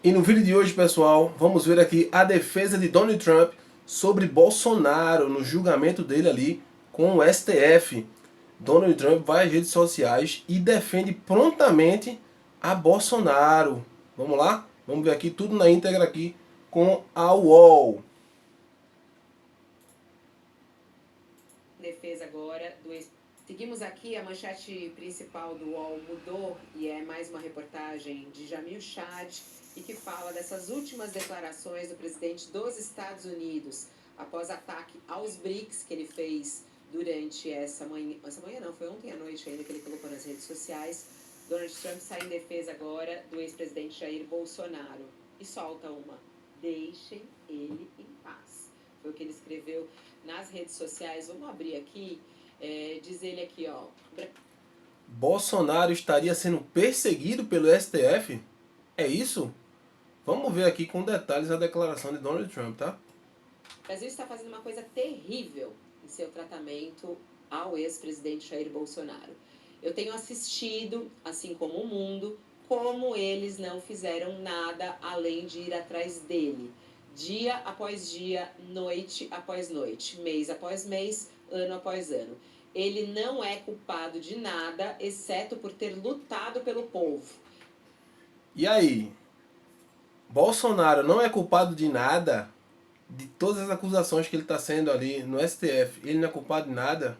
E no vídeo de hoje, pessoal, vamos ver aqui a defesa de Donald Trump sobre Bolsonaro no julgamento dele ali com o STF. Donald Trump vai às redes sociais e defende prontamente a Bolsonaro. Vamos lá? Vamos ver aqui tudo na íntegra aqui com a UOL. Defesa agora do ex... Seguimos aqui, a manchete principal do UOL mudou e é mais uma reportagem de Jamil Chad e que fala dessas últimas declarações do presidente dos Estados Unidos após ataque aos BRICS que ele fez durante essa manhã não, foi ontem à noite ainda que ele colocou nas redes sociais. Donald Trump sai em defesa agora do ex-presidente Jair Bolsonaro e solta uma: deixem ele em paz. Foi o que ele escreveu nas redes sociais. Vamos abrir aqui, diz ele aqui, ó. Bolsonaro estaria sendo perseguido pelo STF? É isso? Vamos ver aqui com detalhes a declaração de Donald Trump, tá? O Brasil está fazendo uma coisa terrível em seu tratamento ao ex-presidente Jair Bolsonaro. Eu tenho assistido, assim como o mundo, como eles não fizeram nada além de ir atrás dele. Dia após dia, noite após noite, mês após mês, ano após ano. Ele não é culpado de nada, exceto por ter lutado pelo povo. E aí? Bolsonaro não é culpado de nada? De todas as acusações que ele está sendo ali no STF, ele não é culpado de nada?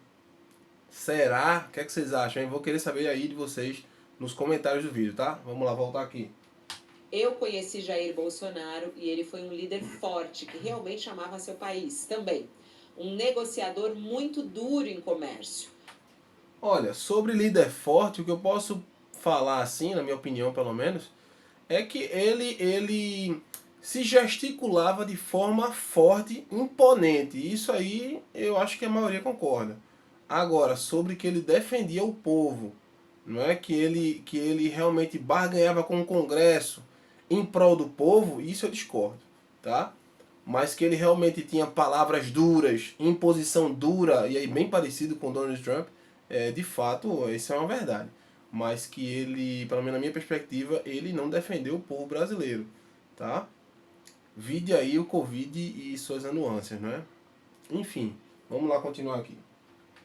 Será? O que é que vocês acham? Eu vou querer saber aí de vocês nos comentários do vídeo, tá? Vamos lá, voltar aqui. Eu conheci Jair Bolsonaro e ele foi um líder forte, que realmente amava seu país também. Um negociador muito duro em comércio. Olha, sobre líder forte, o que eu posso falar assim, na minha opinião pelo menos, é que ele se gesticulava de forma forte, imponente. Isso aí eu acho que a maioria concorda. Agora, sobre que ele defendia o povo, não é que ele realmente barganhava com o Congresso em prol do povo, isso eu discordo, tá? Mas que ele realmente tinha palavras duras, imposição dura, e aí bem parecido com Donald Trump, de fato, isso é uma verdade. Mas que ele, pelo menos na minha perspectiva, ele não defendeu o povo brasileiro, tá? Vide aí o Covid e suas anuâncias, não é? Enfim, vamos lá continuar aqui.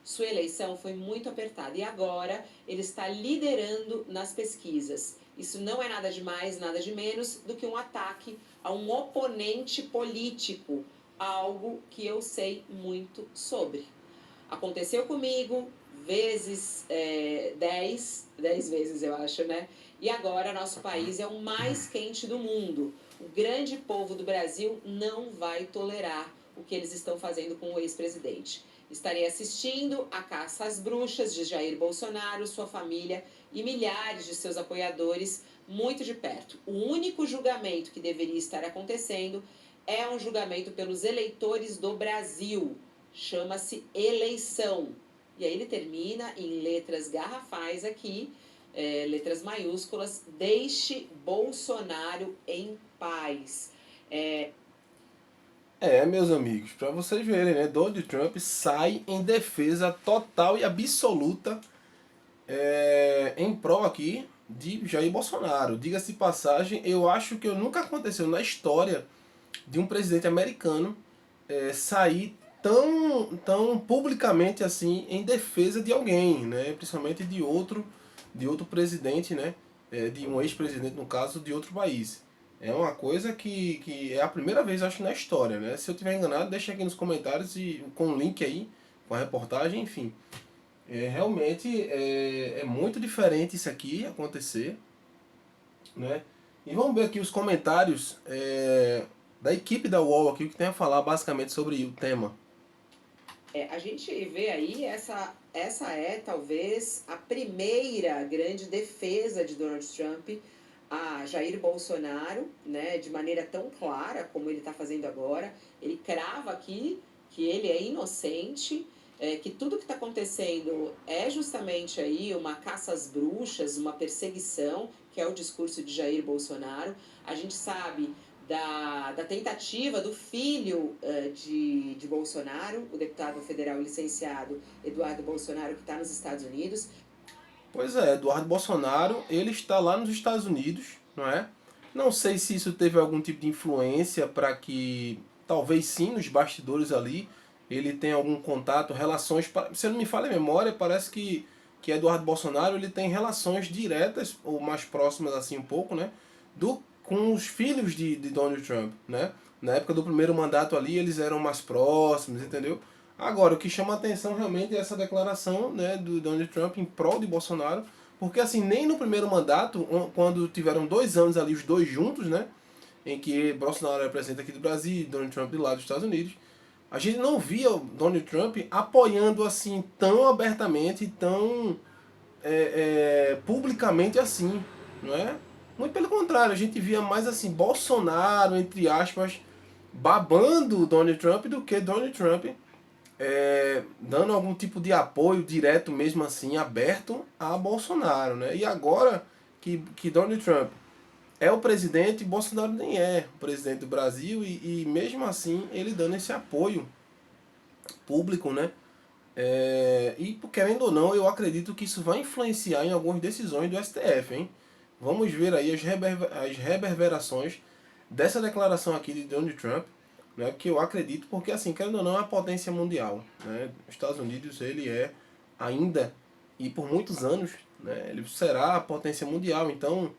Sua eleição foi muito apertada e agora ele está liderando nas pesquisas. Isso não é nada de mais, nada de menos do que um ataque a um oponente político, algo que eu sei muito sobre. Aconteceu comigo vezes 10 vezes eu acho, né? E agora nosso país é o mais quente do mundo. O grande povo do Brasil não vai tolerar o que eles estão fazendo com o ex-presidente. Estarei assistindo a caça às bruxas de Jair Bolsonaro, sua família e milhares de seus apoiadores muito de perto. O único julgamento que deveria estar acontecendo é um julgamento pelos eleitores do Brasil. Chama-se eleição. E aí ele termina em letras garrafais aqui, letras maiúsculas: deixe Bolsonaro em paz. Meus amigos, para vocês verem, né? Donald Trump sai em defesa total e absoluta em prol aqui de Jair Bolsonaro. Diga-se de passagem, eu acho que nunca aconteceu na história de um presidente americano sair tão publicamente assim em defesa de alguém, né? Principalmente de outro presidente, né? De um ex-presidente, no caso, de outro país. É uma coisa que é a primeira vez, acho, na história, né? Se eu tiver enganado, deixa aqui nos comentários e com o link aí, com a reportagem, enfim. Realmente é muito diferente isso aqui acontecer, né? E vamos ver aqui os comentários da equipe da UOL aqui, que tem a falar basicamente sobre o tema. A gente vê aí, essa é talvez a primeira grande defesa de Donald Trump a Jair Bolsonaro, né, de maneira tão clara como ele está fazendo agora. Ele crava aqui que ele é inocente, que tudo que está acontecendo é justamente aí uma caça às bruxas, uma perseguição, que é o discurso de Jair Bolsonaro. A gente sabe da tentativa do filho de Bolsonaro, o deputado federal licenciado Eduardo Bolsonaro, que está nos Estados Unidos. Pois é, Eduardo Bolsonaro, ele está lá nos Estados Unidos, não é? Não sei se isso teve algum tipo de influência para que, talvez sim, nos bastidores ali, ele tenha algum contato, relações. Se eu não me falha a memória, parece que Eduardo Bolsonaro ele tem relações diretas, ou mais próximas assim um pouco, né? Com os filhos de Donald Trump, né? Na época do primeiro mandato ali, eles eram mais próximos, entendeu? Agora, o que chama a atenção realmente é essa declaração, né, do Donald Trump em prol de Bolsonaro, porque assim, nem no primeiro mandato, quando tiveram 2 anos ali, os dois juntos, né? Em que Bolsonaro era presidente aqui do Brasil e Donald Trump de lá dos Estados Unidos, a gente não via o Donald Trump apoiando assim tão abertamente, tão publicamente assim, não é? Muito pelo contrário, a gente via mais assim, Bolsonaro, entre aspas, babando o Donald Trump do que Donald Trump dando algum tipo de apoio direto mesmo assim, aberto a Bolsonaro, né? E agora que Donald Trump é o presidente, Bolsonaro nem é o presidente do Brasil e mesmo assim ele dando esse apoio público, né? E querendo ou não, eu acredito que isso vai influenciar em algumas decisões do STF, hein? Vamos ver aí as reverberações dessa declaração aqui de Donald Trump, né? Que eu acredito, porque assim, querendo ou não, é uma potência mundial, né? Os Estados Unidos ele é ainda e por muitos anos, né? Ele será a potência mundial. Então,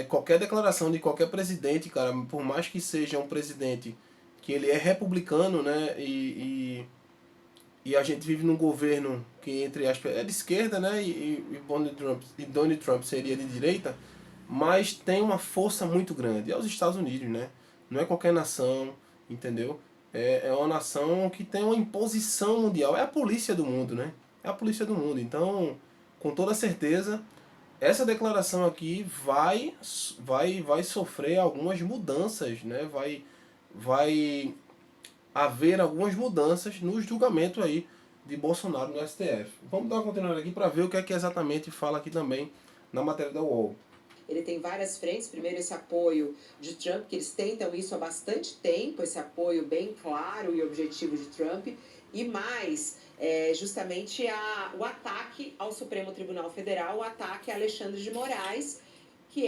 qualquer declaração de qualquer presidente, cara, por mais que seja um presidente que ele é republicano, né? E a gente vive num governo que, entre aspas, é de esquerda, né? Donald Trump seria de direita, mas tem uma força muito grande. É os Estados Unidos, né? Não é qualquer nação, entendeu? É uma nação que tem uma imposição mundial. É a polícia do mundo, né? É a polícia do mundo. Então, com toda certeza, essa declaração aqui vai sofrer algumas mudanças, né? Vai haver algumas mudanças no julgamento aí de Bolsonaro no STF. Vamos dar uma continuada aqui para ver o que é que exatamente fala aqui também na matéria da UOL. Ele tem várias frentes. Primeiro, esse apoio de Trump, que eles tentam isso há bastante tempo, esse apoio bem claro e objetivo de Trump. E mais, justamente o ataque ao Supremo Tribunal Federal, o ataque a Alexandre de Moraes, que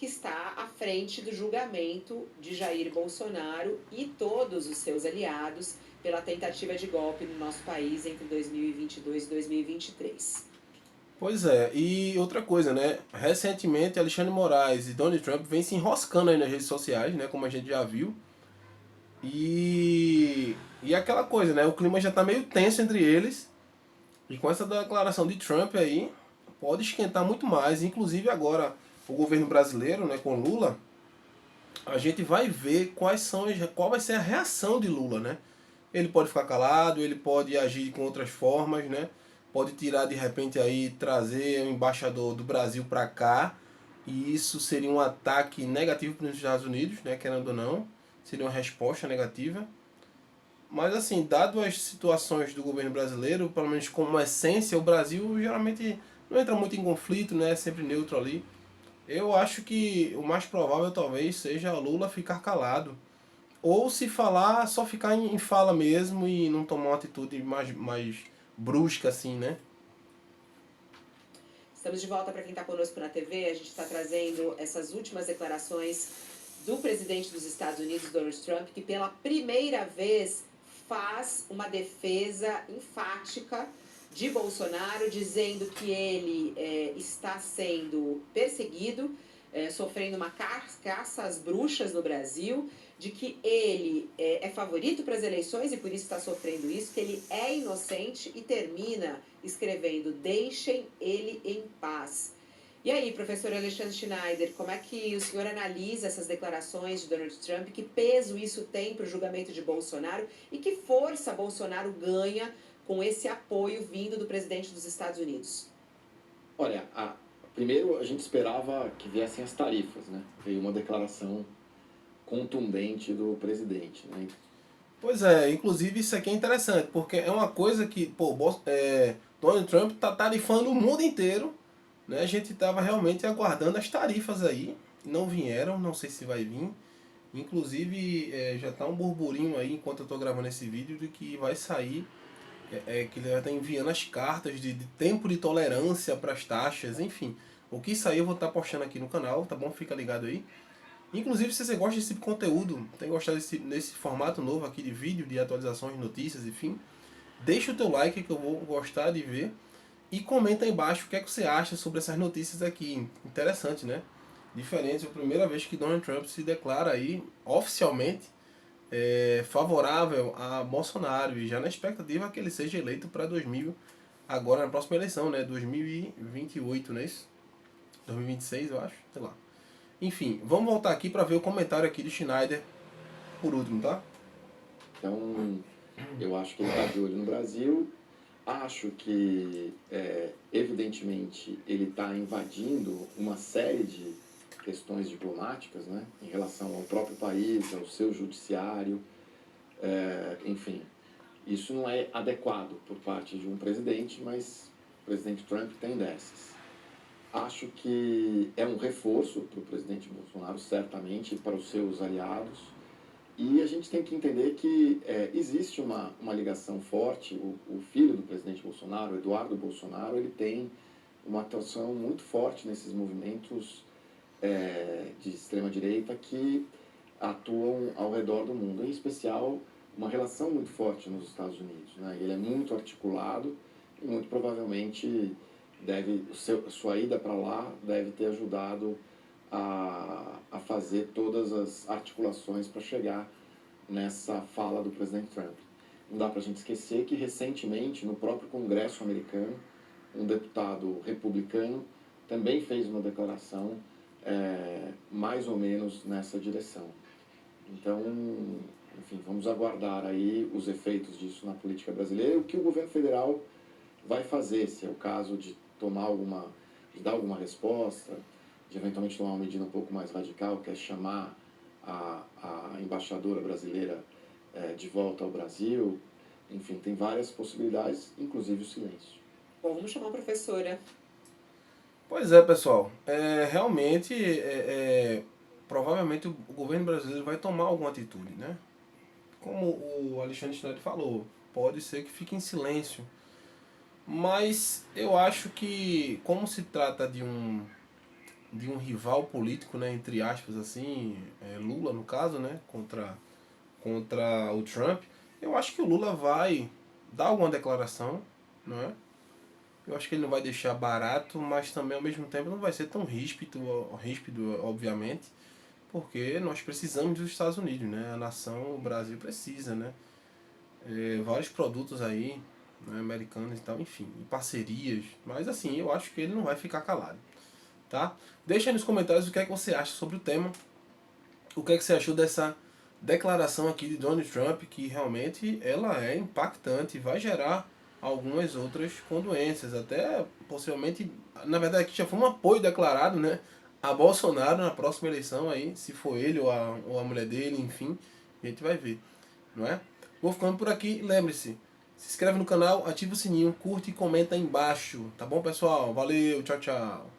está à frente do julgamento de Jair Bolsonaro e todos os seus aliados pela tentativa de golpe no nosso país entre 2022 e 2023. Pois é, e outra coisa, né? Recentemente, Alexandre Moraes e Donald Trump vêm se enroscando aí nas redes sociais, né? Como a gente já viu. E aquela coisa, né? O clima já tá meio tenso entre eles. E com essa declaração de Trump aí, pode esquentar muito mais. Inclusive agora, o governo brasileiro, né? Com Lula, a gente vai ver qual vai ser a reação de Lula, né? Ele pode ficar calado, ele pode agir com outras formas, né? Pode tirar de repente aí, trazer o embaixador do Brasil para cá, e isso seria um ataque negativo para os Estados Unidos, né? Querendo ou não, seria uma resposta negativa. Mas assim, dado as situações do governo brasileiro, pelo menos como essência, o Brasil geralmente não entra muito em conflito, né? É sempre neutro ali. Eu acho que o mais provável talvez seja Lula ficar calado. Ou se falar, só ficar em fala mesmo e não tomar uma atitude mais brusca assim, né? Estamos de volta para quem está conosco na TV. A gente está trazendo essas últimas declarações do presidente dos Estados Unidos, Donald Trump, que pela primeira vez faz uma defesa enfática de Bolsonaro, dizendo que ele está sendo perseguido, sofrendo uma caça às bruxas no Brasil, de que ele é favorito para as eleições e por isso está sofrendo isso, que ele é inocente, e termina escrevendo: deixem ele em paz. E aí, professor Alexandre Schneider, como é que o senhor analisa essas declarações de Donald Trump? Que peso isso tem para o julgamento de Bolsonaro? E que força Bolsonaro ganha com esse apoio vindo do presidente dos Estados Unidos? Olha, primeiro a gente esperava que viessem as tarifas, né? Veio uma declaração contundente do presidente, né? Pois é, inclusive isso aqui é interessante, porque é uma coisa que, Donald Trump está tarifando o mundo inteiro, né? A gente estava realmente aguardando as tarifas aí, não vieram, não sei se vai vir. Inclusive já está um burburinho aí, enquanto eu estou gravando esse vídeo, de que vai sair, que ele já está enviando as cartas de tempo de tolerância para as taxas, enfim. O que sair eu vou estar postando aqui no canal, tá bom? Fica ligado aí. Inclusive, se você gosta desse tipo de conteúdo, tem gostado desse formato novo aqui de vídeo, de atualizações de notícias, enfim, deixa o teu like que eu vou gostar de ver e comenta aí embaixo o que é que você acha sobre essas notícias aqui. Interessante, né? Diferente, é a primeira vez que Donald Trump se declara aí oficialmente favorável a Bolsonaro e já na expectativa que ele seja eleito para 2000, agora na próxima eleição, né? 2028, não é isso? 2026, eu acho, sei lá. Enfim, vamos voltar aqui para ver o comentário aqui de Schneider por último, tá? Então, eu acho que ele está de olho no Brasil. Acho que, evidentemente, ele está invadindo uma série de questões diplomáticas, né, em relação ao próprio país, ao seu judiciário, enfim. Isso não é adequado por parte de um presidente, mas o presidente Trump tem dessas. Acho que é um reforço para o presidente Bolsonaro, certamente, e para os seus aliados. E a gente tem que entender que existe uma ligação forte. O filho do presidente Bolsonaro, Eduardo Bolsonaro, ele tem uma atuação muito forte nesses movimentos de extrema-direita que atuam ao redor do mundo. Em especial, uma relação muito forte nos Estados Unidos, né? Ele é muito articulado e muito provavelmente sua ida para lá deve ter ajudado a fazer todas as articulações para chegar nessa fala do presidente Trump. Não dá para a gente esquecer que recentemente no próprio Congresso americano um deputado republicano também fez uma declaração mais ou menos nessa direção. Então, enfim, vamos aguardar aí os efeitos disso na política brasileira e o que o governo federal vai fazer, se é o caso de dar alguma resposta, de eventualmente tomar uma medida um pouco mais radical, que é chamar a embaixadora brasileira de volta ao Brasil. Enfim, tem várias possibilidades, inclusive o silêncio. Bom, vamos chamar a professora. Pois é, pessoal. Realmente, provavelmente o governo brasileiro vai tomar alguma atitude, né? Como o Alexandre Schneider falou, pode ser que fique em silêncio. Mas eu acho que, como se trata de um rival político, né, entre aspas, assim, Lula no caso, né, contra o Trump, eu acho que o Lula vai dar alguma declaração, não é? Eu acho que ele não vai deixar barato, mas também ao mesmo tempo não vai ser tão ríspido, obviamente, porque nós precisamos dos Estados Unidos, né? A nação, o Brasil precisa, né? Vários produtos aí, né, americanos e tal, enfim, parcerias, mas assim, eu acho que ele não vai ficar calado, tá? Deixa aí nos comentários o que é que você acha sobre o tema, o que é que você achou dessa declaração aqui de Donald Trump, que realmente ela é impactante e vai gerar algumas outras condolências, até possivelmente, na verdade aqui já foi um apoio declarado, né, a Bolsonaro na próxima eleição aí, se for ele ou a mulher dele, enfim, a gente vai ver, não é? Vou ficando por aqui, lembre-se, se inscreve no canal, ativa o sininho, curte e comenta aí embaixo, tá bom pessoal? Valeu, tchau, tchau!